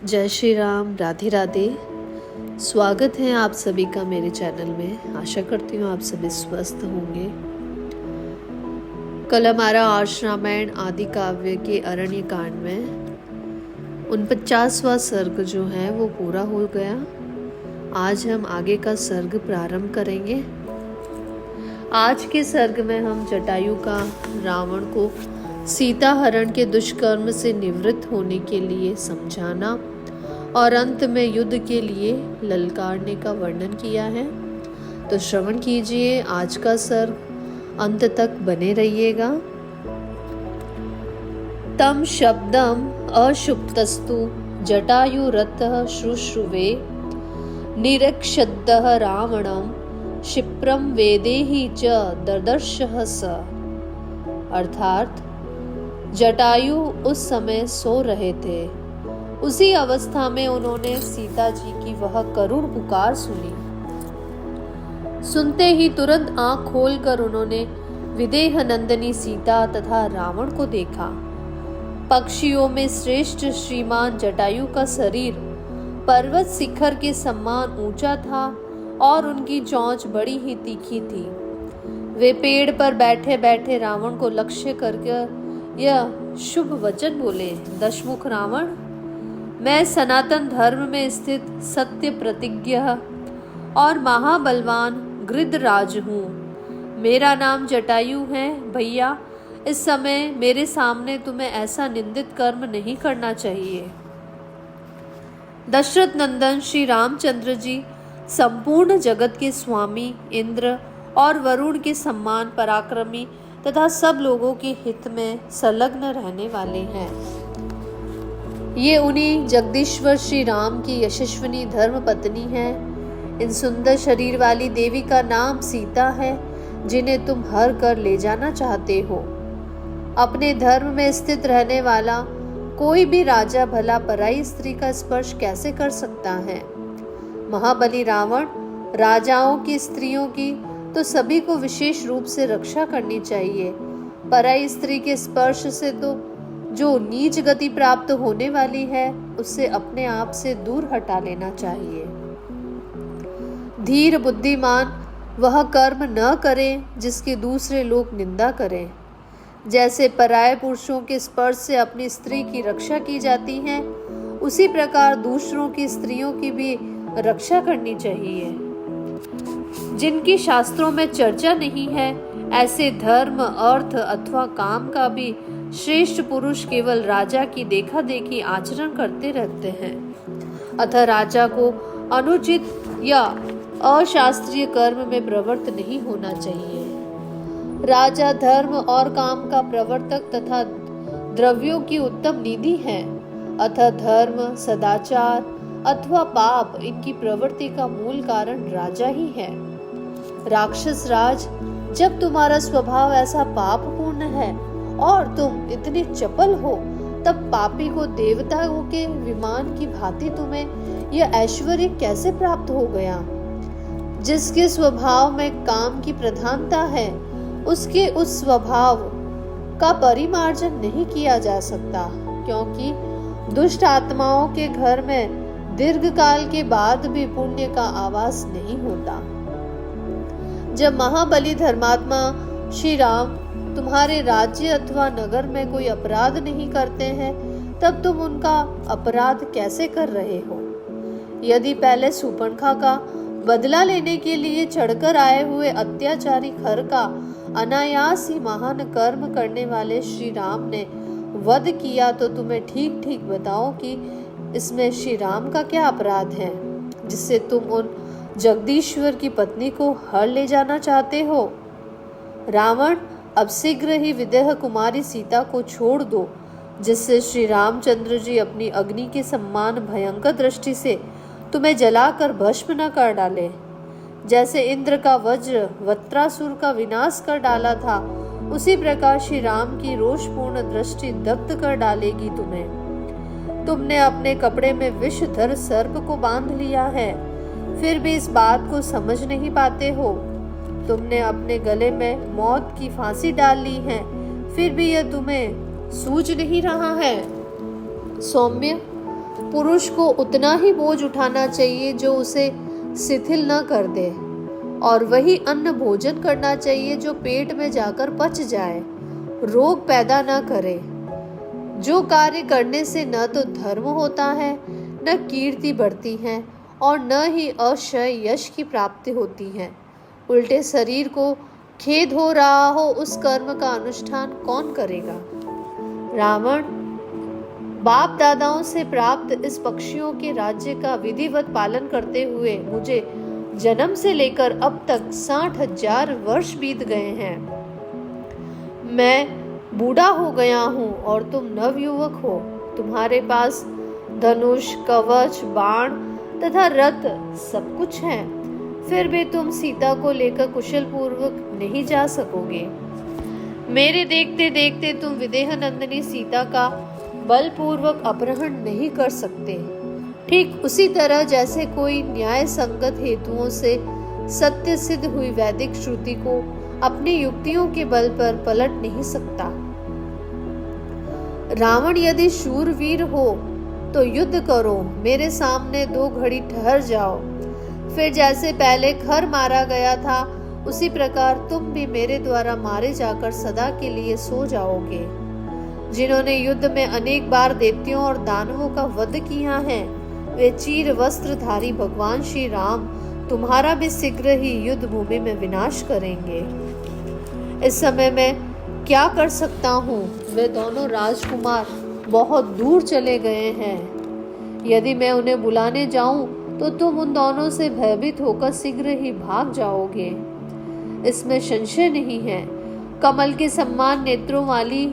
जय श्री राम, राधे राधे। स्वागत है आप सभी का मेरे चैनल में। आशा करती हूँ आप सभी स्वस्थ होंगे। कल हमारा आर्ष रामायण आदि काव्य के अरण्य कांड में 49वां सर्ग जो है वो पूरा हो गया। आज हम आगे का सर्ग प्रारंभ करेंगे। आज के सर्ग में हम जटायु का रावण को सीता हरण के दुष्कर्म से निवृत्त होने के लिए समझाना और अंत में युद्ध के लिए ललकारने का वर्णन किया है। तो श्रवण कीजिए आज का सर्ग, अंत तक बने रहिएगा। तम शब्दम अशुप्तस्तु जटायुरतः शुश्रुवे निरक्षद्दः रावणं क्षिप्रं वेदेहि च ददर्शः स। अर्थात जटायु उस समय सो रहे थे। उसी अवस्था में उन्होंने सीता जी की वह करुण पुकार सुनी। सुनते ही तुरंत आंख खोलकर उन्होंने विदेह नंदिनी सीता तथा रावण को देखा। पक्षियों में श्रेष्ठ श्रीमान जटायु का शरीर पर्वत शिखर के समान ऊंचा था और उनकी चोंच बड़ी ही तीखी थी। वे पेड़ पर बैठे बैठे रावण को लक्ष्य करके यह शुभ वचन बोले, दशमुख रावण, मैं सनातन धर्म में स्थित सत्य प्रतिज्ञ और महाबलवान गृधराज हूँ। मेरा नाम जटायु है। भैया, इस समय मेरे सामने तुम्हें ऐसा निंदित कर्म नहीं करना चाहिए। दशरथ नंदन श्री रामचंद्र जी संपूर्ण जगत के स्वामी, इंद्र और वरुण के सम्मान, पराक्रमी तथा सब लोगों के हित में संलग्न रहने वाले हैं। ये उन्हीं जगदीश्वर श्री राम की यशस्विनी धर्म पत्नी हैं। इन सुंदर शरीर वाली देवी का नाम सीता है, जिन्हें तुम हर कर ले जाना चाहते हो। अपने धर्म में स्थित रहने वाला कोई भी राजा भला पराई स्त्री का स्पर्श कैसे कर सकता है। महाबली रावण, राजाओं की, स्त्रियों की तो सभी को विशेष रूप से रक्षा करनी चाहिए। पराई स्त्री के स्पर्श से तो जो नीच गति प्राप्त होने वाली है, उससे अपने आप से दूर हटा लेना चाहिए। धीर बुद्धिमान वह कर्म न करें जिसकी दूसरे लोग निंदा करें। जैसे पराये पुरुषों के स्पर्श से अपनी स्त्री की रक्षा की जाती है, उसी प्रकार दूसरों की स्त्रियों की भी रक्षा करनी चाहिए। जिनकी शास्त्रों में चर्चा नहीं है, ऐसे धर्म, अर्थ अथवा काम का भी श्रेष्ठ पुरुष केवल राजा की देखा देखी आचरण करते रहते हैं। अतः राजा को अनुचित या अशास्त्रीय कर्म में प्रवृत्त नहीं होना चाहिए। राजा धर्म और काम का प्रवर्तक तथा द्रव्यों की उत्तम निधि है। अतः धर्म, सदाचार अथवा पाप, इनकी प्रवृत्ति का मूल कारण राजा ही है। राक्षस राज, जब तुम्हारा स्वभाव ऐसा पापपूर्ण है और तुम इतने चपल हो, तब पापी को देवताओं के विमान की भांति तुम्हें यह ऐश्वर्य कैसे प्राप्त हो गया। जिसके स्वभाव में काम की प्रधानता है, उसके उस स्वभाव का परिमार्जन नहीं किया जा सकता, क्योंकि दुष्ट आत्माओं के घर में दीर्घ काल के बाद भी पुण्य का आवास नहीं होता। जब महाबली धर्मात्मा श्री राम तुम्हारे राज्य अथवा नगर में कोई अपराध नहीं करते हैं, तब तुम उनका अपराध कैसे कर रहे हो। यदि पहले सुपर्णखा का बदला लेने के लिए चढ़कर आए हुए अत्याचारी खर का अनायास ही महान कर्म करने वाले श्री राम ने वध किया, तो तुम्हें ठीक ठीक बताओ कि इसमें श्री राम का क्या अपराध है, जिससे तुम उन जगदीश्वर की पत्नी को हर ले जाना चाहते हो। रावण, अब शीघ्र ही विदेह कुमारी सीता को छोड़ दो, जिससे श्री रामचंद्र जी अपनी अग्नि के समान भयंकर दृष्टि से तुम्हें जलाकर भस्म न कर डाले। जैसे इंद्र का वज्र वत्रासुर का विनाश कर डाला था, उसी प्रकार श्री राम की रोषपूर्ण दृष्टि दग्ध कर डालेगी तुम्हें। तुमने अपने कपड़े में विषधर सर्प को बांध लिया है, फिर भी इस बात को समझ नहीं पाते हो। तुमने अपने गले में मौत की फांसी डाल ली है, फिर भी यह तुम्हें सूझ नहीं रहा है। सौम्य, पुरुष को उतना ही बोझ उठाना चाहिए जो उसे शिथिल न कर दे, और वही अन्न भोजन करना चाहिए जो पेट में जाकर पच जाए, रोग पैदा न करे। जो कार्य करने से न तो धर्म होता है, न कीर्ति बढ़ती है, और न ही अक्षय यश की प्राप्ति होती है। उल्टे शरीर को खेद हो रहा हो उस कर्म का अनुष्ठान कौन करेगा? रावण, बाप दादाओं से प्राप्त इस पक्षियों के राज्य का विधिवत पालन करते हुए मुझे जन्म से लेकर अब तक 60,000 वर्ष बीत गए हैं। मैं बूढ़ा हो गया हूँ और तुम नवयुवक हो। तुम्हारे पास धनुष, कवच, बाण तथा रथ सब कुछ है, फिर भी तुम सीता को लेकर कुशल पूर्वक नहीं जा सकोगे। मेरे देखते देखते तुम विदेह नंदिनी सीता का बलपूर्वक अपहरण नहीं कर सकते। ठीक उसी तरह जैसे कोई न्याय संगत हेतुओं से सत्य सिद्ध हुई वैदिक श्रुति को अपनी युक्तियों के बल पर पलट नहीं सकता। रावण यदि शूरवीर हो तो युद्ध करो, मेरे सामने 2 घड़ी ठहर जाओ। फिर जैसे पहले खर मारा गया था उसी प्रकार तुम भी मेरे द्वारा मारे जाकर सदा के लिए सो जाओगे। जिन्होंने युद्ध में अनेक बार दैत्यों और दानवों का वध किया है, वे चीर वस्त्रधारी भगवान श्री राम तुम्हारा भी शीघ्र ही युद्ध भूमि में विनाश करेंगे। इस समय मैं क्या कर सकता हूँ? वे दोनों राजकुमार बहुत दूर चले गए हैं। यदि मैं उन्हें बुलाने जाऊं तो तुम उन दोनों से भयभीत होकर शीघ्र ही भाग जाओगे, इसमें संशय नहीं है। कमल के सम्मान नेत्रों वाली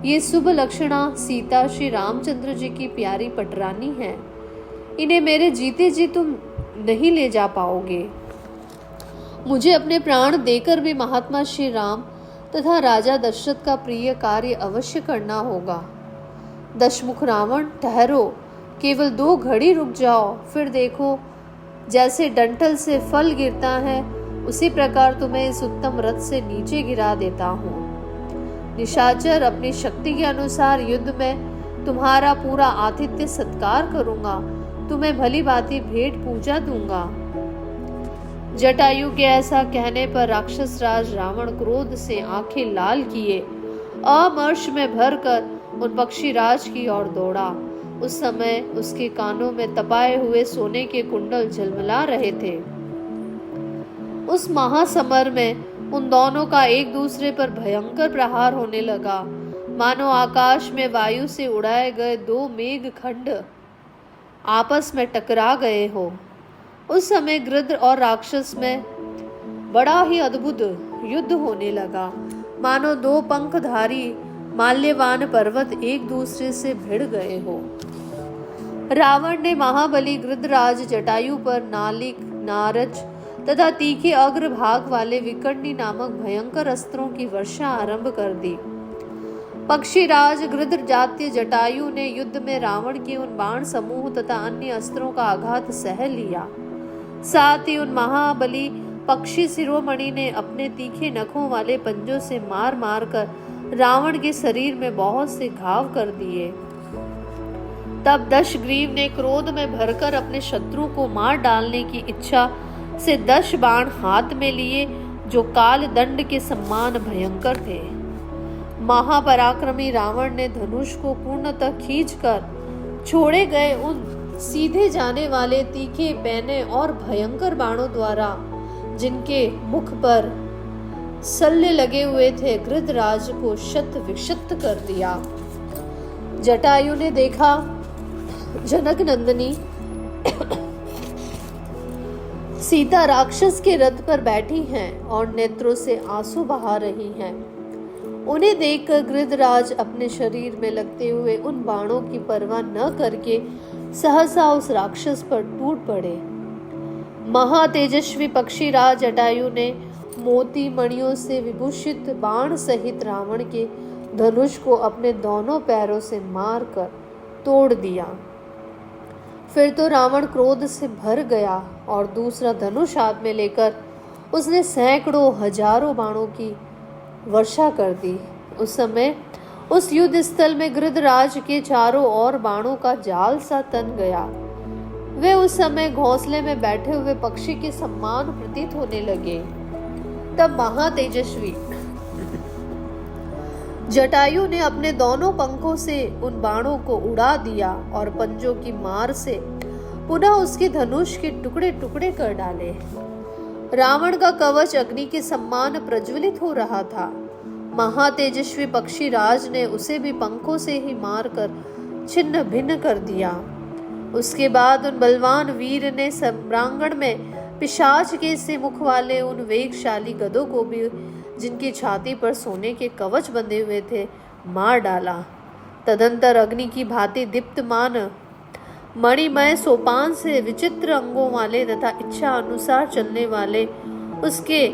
ये शुभ लक्षणा सीता श्री रामचंद्र जी की प्यारी पटरानी है। इन्हें मेरे जीते जी तुम नहीं ले जा पाओगे। मुझे अपने प्राण देकर भी महात्मा श्री राम तथा राजा दशरथ का प्रिय कार्य अवश्य करना होगा। दशमुख रावण, ठहरो, केवल 2 घड़ी रुक जाओ, फिर देखो जैसे डंठल से फल गिरता है उसी प्रकार तुम्हें इस उत्तम रथ से नीचे गिरा देता हूँ। निशाचर, अपनी शक्ति के अनुसार युद्ध में तुम्हारा पूरा आतिथ्य सत्कार करूंगा, तुम्हें भली भांति भेंट पूजा दूंगा। जटायु के ऐसा कहने पर राक्षस राज रावण क्रोध से आंखें लाल किए अमर्ष में भरकर उन पक्षी राज की ओर दौड़ा। उस समय उसके कानों में तपाए हुए सोने के कुंडल झलमला रहे थे। उस महासमर में उन दोनों का एक दूसरे पर भयंकर प्रहार होने लगा, मानो आकाश में वायु से उड़ाए गए 2 मेघ खंड आपस में टकरा गए हो। उस समय गृध्र और राक्षस में बड़ा ही अद्भुत युद्ध होने लगा, मानो 2 पंखधारी माल्यवान पर्वत एक दूसरे से भिड़ गए हो। रावण ने महाबली गृधराज जटायु पर नालिक, नारज तथा तीखे अग्रभाग वाले विकर्णी नामक भयंकर अस्त्रों की वर्षा आरंभ कर दी। पक्षीराज गृध्र जात्य जटायु ने युद्ध में रावण के उन बाण समूह तथा अन्य अस्त्रों का आघात सह लिया। साथ ही उन महाबली पक्षी शिरोमणि ने अपने तीखे नखों वाले पंजों से मार मार कर रावण के शरीर में बहुत से घाव कर दिए। तब दशग्रीव ने क्रोध में भरकर अपने शत्रु को मार डालने की इच्छा से 10 बाण हाथ में लिए, जो काल दंड के समान भयंकर थे। महापराक्रमी रावण ने धनुष को पूर्णतः खींचकर छोड़े गए उन सीधे जाने वाले तीखे पैने और भयंकर बाणों द्वारा, जिनके मुख पर सल्ले लगे हुए थे, गृधराज को शत विक्षत कर दिया। जटायु ने देखा जनक नंदिनी सीता राक्षस के रथ पर बैठी हैं और नेत्रों से आंसू बहा रही हैं। उन्हें देखकर गृधराज अपने शरीर में लगते हुए उन बाणों की परवाह न करके सहसा उस राक्षस पर टूट पड़े। महातेजस्वी पक्षीराज जटायु ने मोती मणियों से विभूषित बाण सहित रावण के धनुष को अपने दोनों पैरों से मारकर तोड़ दिया। फिर तो रावण क्रोध से भर गया और दूसरा धनुष हाथ में लेकर उसने सैकड़ों हजारों बाणों की वर्षा कर दी। उस समय उस युद्ध स्थल में गृधराज के चारों ओर बाणों का जाल सा तन गया। वे उस समय घोंसले में बैठे हुए पक्षी के समान प्रतीत होने लगे। तब महातेजस्वी जटायु ने अपने दोनों पंखों से उन बाणों को उड़ा दिया और पंजों की मार से पुनः उसके धनुष के टुकड़े टुकड़े कर डाले। रावण का कवच अग्नि के समान प्रज्वलित हो रहा था। महातेजस्वी पक्षीराज ने उसे भी पंखों से ही मारकर छिन्न भिन्न कर दिया। उसके बाद उन बलवान वीर ने सम्रांगण में पिशाच के से मुख वाले उन वेगशाली गधों को भी, जिनकी छाती पर सोने के कवच बंधे हुए थे, मार डाला। तदंतर अग्नि की भांति दीप्तमान मणिमय सोपान से विचित्र अंगों वाले तथा इच्छा अनुसार चलने वाले उसके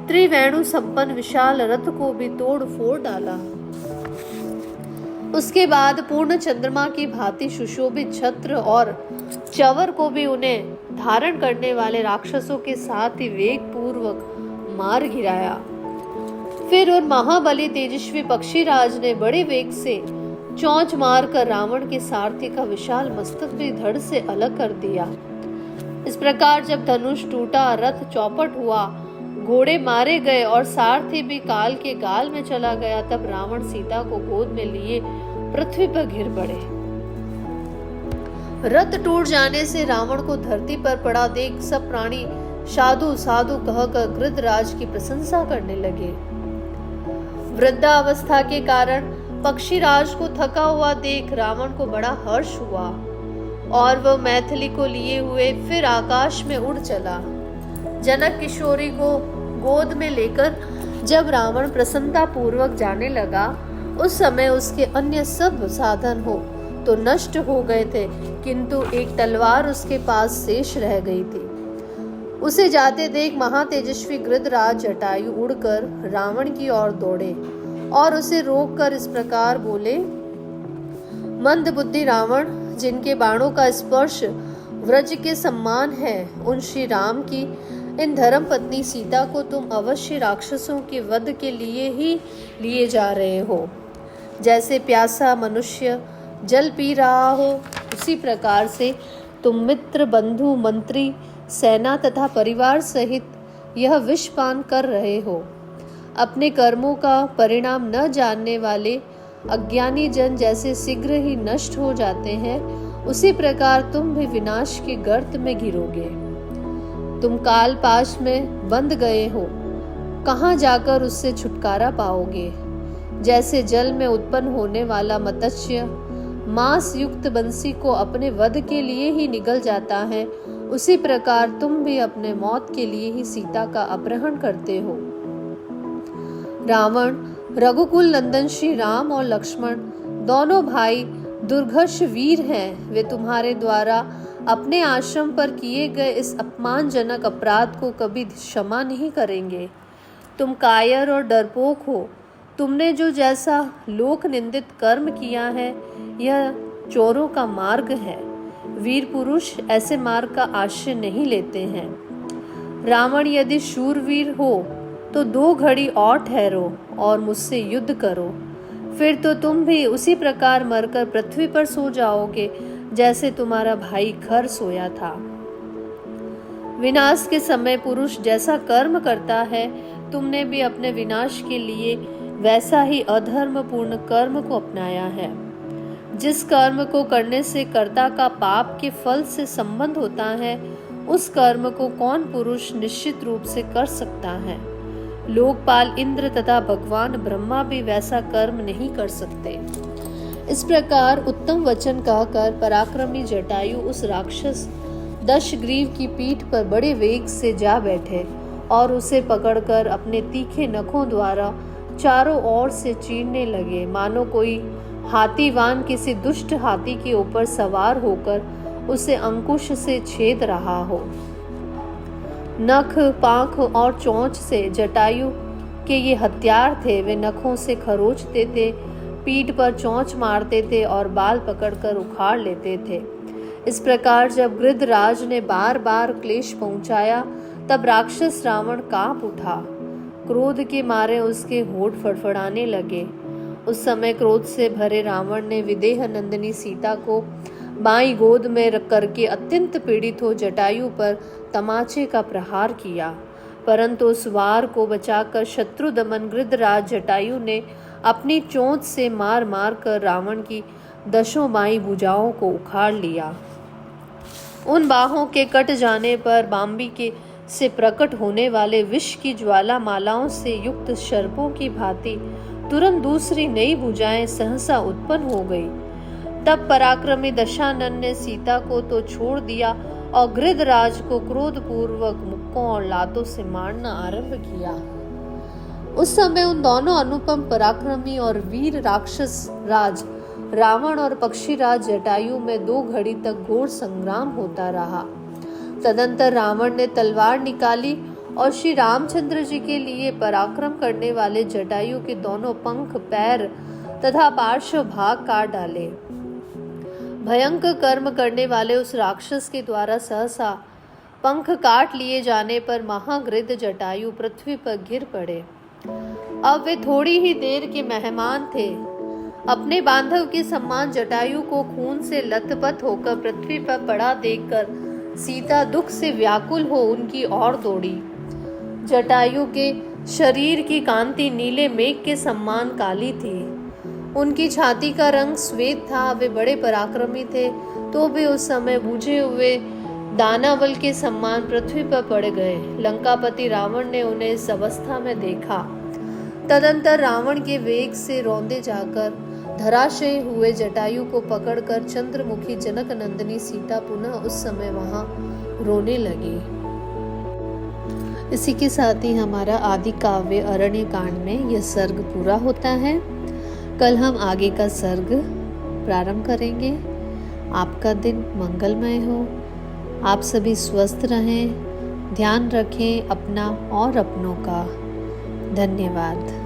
त्रिवेणु संपन्न विशाल रथ को भी तोड़ फोड़ डाला। उसके बाद पूर्ण चंद्रमा की भांति सुशोभित छत्र और चवर को भी उन्हें धारण करने वाले राक्षसों के साथ ही वेग पूर्वक मार गिराया। फिर उन महाबली तेजस्वी पक्षीराज ने बड़े वेग से चोंच मारकर रावण के सारथी का विशाल मस्तक भी धड़ से अलग कर दिया। इस प्रकार जब धनुष टूटा, रथ चौपट हुआ, घोड़े मारे गए और सारथी भी काल के गाल में चला गया, तब रावण सीता को गोद में लिए पृथ्वी पर गिर पड़े। रथ टूट जाने से रावण को धरती पर पड़ा देख सब प्राणी साधु साधु कहकर गृधराज की प्रशंसा करने लगे। वृद्धावस्था के कारण पक्षीराज को थका हुआ देख रावण को बड़ा हर्ष हुआ और वह मैथिली को लिए हुए फिर आकाश में उड़ चला। जनक किशोरी को गोद में लेकर जब रावण प्रसन्नता पूर्वक जाने लगा, उस समय उसके अन्य सब साधन हो तो नष्ट हो गए थे, किंतु एक तलवार उसके पास शेष रह गई थी। उसे जाते देख महातेजस्वी गृधराज जटायु उड़कर रावण की ओर दौड़े और उसे रोककर इस प्रकार बोले, मंदबुद्धि रावण, जिनके बाणों का स्पर्श व्रज के सम्मान है, उन श्री राम की इन धर्म पत्नी सीता को तुम अवश्य राक्षसों के वध के लिए ही लिए जा रहे हो। जैसे प्यासा मनुष्य जल पी रहा हो, उसी प्रकार से तुम मित्र, बंधु, मंत्री, सेना तथा परिवार सहित यह विष पान कर रहे हो। अपने कर्मों का परिणाम न जानने वाले अज्ञानी जन जैसे शीघ्र ही नष्ट हो जाते हैं, उसी प्रकार तुम भी विनाश के गर्त में गिरोगे। तुम काल पाश में बंध गए हो, कहाँ जाकर उससे छुटकारा पाओगे। जैसे जल में उत्पन्न होने वाला मत्स्य मांस युक्त बंसी को अपने वध के लिए ही निगल जाता है, उसी प्रकार तुम भी अपने मौत के लिए ही सीता का अपहरण करते हो। रावण, रघुकुल नंदन श्री राम और लक्ष्मण दोनों भाई दुर्घर्ष वीर हैं। वे तुम्हारे द्वारा अपने आश्रम पर किए गए इस अपमानजनक अपराध को कभी क्षमा नहीं करेंगे। तुम कायर और डरपोक हो। तुमने जो जैसा लोक निंदित कर्म किया है, यह चोरों का मार्ग है। वीर पुरुष ऐसे मार्ग का आश्रय नहीं लेते हैं। रावण, यदि शूरवीर हो तो 2 घड़ी और ठहरो और मुझसे युद्ध करो, फिर तो तुम भी उसी प्रकार मरकर पृथ्वी पर सो जाओगे जैसे तुम्हारा भाई खर सोया था। विनाश के समय पुरुष जैसा कर्म करता है, तुमने भी अपने विनाश के लिए वैसा ही अधर्मपूर्ण कर्म को अपनाया है। जिस कर्म को करने से कर्ता का पाप के फल से संबंध होता है, उस कर्म को कौन पुरुष निश्चित रूप से कर सकता है। लोकपाल इंद्र तथा भगवान ब्रह्मा भी वैसा कर्म नहीं कर सकते। इस प्रकार उत्तम वचन कहकर पराक्रमी जटायु उस राक्षस दशग्रीव की पीठ पर बड़े वेग से जा बैठे और उसे पकड़कर अपने तीखे नखों द्वारा चारों ओर से चीरने लगे, मानो कोई हाथीवान किसी दुष्ट हाथी के ऊपर सवार होकर उसे अंकुश से छेद रहा हो। नख, पांख और चोंच से जटायु के ये हथियार थे। वे नखों से खरोचते थे, पीठ पर चोंच मारते थे और बाल पकड़कर उखाड़ लेते थे। इस प्रकार जब गृधराज ने बार बार क्लेश पहुंचाया, तब राक्षस रावण कांप उठा। क्रोध के मारे उसके होठ फड़फड़ाने लगे उस समय क्रोध से भरे रावण ने विदेह नंदिनी सीता को बाईं गोद में रख करके अत्यंत पीड़ित हो जटायु पर तमाचे का प्रहार किया, परंतु उस वार को बचाकर शत्रु दमन गृद्धराज जटायु ने अपनी चोंच से मार मार कर रावण की दशों बाईं भुजाओं को उखाड़ लिया। उन बाहों के कट जाने पर बाम्बी के से प्रकट होने वाले विष की ज्वाला मालाओं से युक्त सर्पों की भांति तुरंत दूसरी नई भुजाएं सहसा उत्पन्न हो गई। तब पराक्रमी दशानन ने सीता को तो छोड़ दिया और गृद्धराज को क्रोधपूर्वक मुक्कों और लातों से मारना आरंभ किया। उस समय उन दोनों अनुपम पराक्रमी और वीर राक्षस राज रावण और पक्षीराज जटायु में 2 घड़ी तक घोर संग्राम होता रहा। तदंतर रावण ने तलवार निकाली और श्री रामचंद्र जी के लिए पराक्रम करने वाले जटायु के दोनों पंख, पैर तथा पार्श्व भाग काट डाले। भयंकर कर्म करने वाले उस राक्षस के द्वारा सहसा पंख काट लिए जाने पर महागृद्ध जटायु पृथ्वी पर गिर पड़े। अब वे थोड़ी ही देर के मेहमान थे। अपने बांधव के समान जटायु को खून से लथपथ होकर पृथ्वी पर पड़ा देखकर सीता दुख से व्याकुल हो उनकी ओर दौड़ी। जटायु के शरीर की कांति नीले मेघ के समान काली थी। उनकी छाती का रंग श्वेत था। वे बड़े पराक्रमी थे, तो भी उस समय बुझे हुए दानावल के समान पृथ्वी पर पड़ गए। लंकापति रावण ने उन्हें इस अवस्था में देखा। तदंतर रावण के वेग से रौंदे जाकर धराशयी हुए जटायु को पकड़कर चंद्रमुखी जनक नंदिनी सीता पुनः उस समय वहां रोने लगी। इसी के साथ ही हमारा आदि काव्य अरण्य कांड में यह सर्ग पूरा होता है। कल हम आगे का सर्ग प्रारंभ करेंगे। आपका दिन मंगलमय हो। आप सभी स्वस्थ रहें, ध्यान रखें अपना और अपनों का। धन्यवाद।